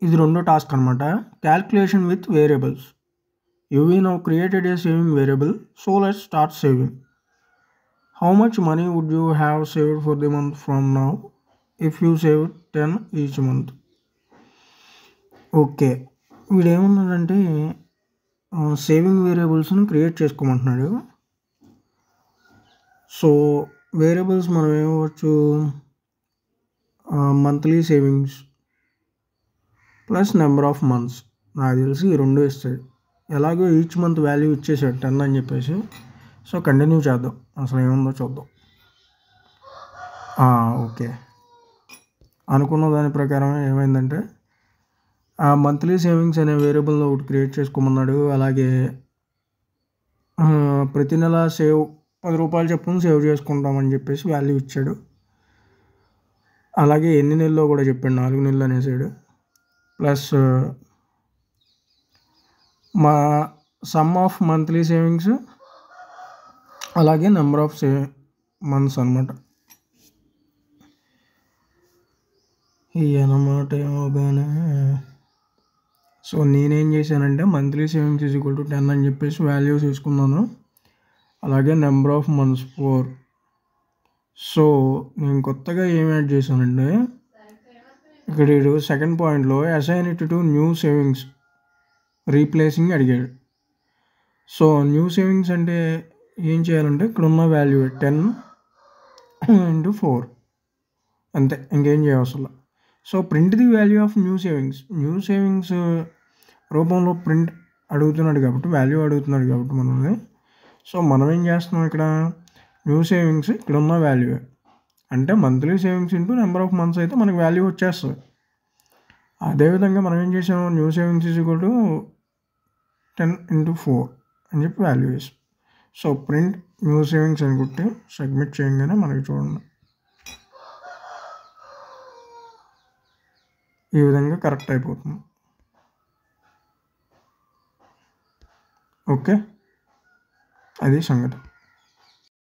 ఇది రెండో టాస్క్ అనమాట. Calculation with variables. We now created a saving variable, so let's start saving. How much money would you have saved for the month from now if you saved 10 each month? Okay, వీడు ఏమన్నాడంటే saving వేరియబుల్స్ని create చేసుకోమంటున్నాడు. So variables మనం ఏమవచ్చు, monthly savings plus number of months. నాకు తెలిసి ఈ రెండు ఇస్తాడు. ఎలాగో ఈచ్ మంత్ వాల్యూ ఇచ్చేసాడు 10 అని చెప్పేసి. సో కంటిన్యూ చేద్దాం, అసలు ఏముందో చూద్దాం. ఓకే, అనుకున్న దాని ప్రకారం ఏమైందంటే ఆ మంత్లీ సేవింగ్స్ అనే వేరియబుల్ ఒకటి క్రియేట్ చేసుకోమన్నాడు. అలాగే ప్రతి నెల 10 రూపాయలు చొప్పున సేవ్ చేసుకుంటామని చెప్పేసి వాల్యూ ఇచ్చాడు. అలాగే ఎన్ని నెలలో కూడా చెప్పాడు, 4 నెలలు అనేసాడు. ప్లస్ మా సమ్ ఆఫ్ మంత్లీ సేవింగ్స్ అలాగే నెంబర్ ఆఫ్ మంత్స్ అనమాట. అన్నమాట ఏమోగానే. సో నేనేం చేశానంటే monthly savings is equal to 10 అని చెప్పేసి వాల్యూస్ తీసుకున్నాను. అలాగే నెంబర్ ఆఫ్ మంత్స్ 4. సో నేను కొత్తగా ఏం యాడ్ చేశానంటే ఇక్కడ సెకండ్ పాయింట్లో assign it to new savings replacing అడిగాడు. సో న్యూ సేవింగ్స్ అంటే ఏం చేయాలంటే ఇక్కడ ఉన్న వాల్యూ 10 × 4 అంతే, ఇంకేం చేయవసరం. So print the value of new savings రూపంలో ప్రింట్ అడుగుతున్నాడు కాబట్టి, వాల్యూ అడుగుతున్నాడు కాబట్టి మనల్ని. సో మనం ఏం చేస్తున్నాం, ఇక్కడ న్యూ సేవింగ్స్ ఇక్కడ ఉన్న వాల్యూ అంటే monthly savings into number of months అయితే మనకి వాల్యూ వచ్చేస్తుంది. అదేవిధంగా మనం ఏం చేసాం, new savings is equal to 10 × 4 అని చెప్పి వాల్యూ వేసాం. సో ప్రింట్ న్యూ సేవింగ్స్ అని కొట్టి సబ్మిట్ చేయగానే మనకి చూడండి ఈ విధంగా కరెక్ట్ అయిపోతుంది. ఓకే, అది సంగతి.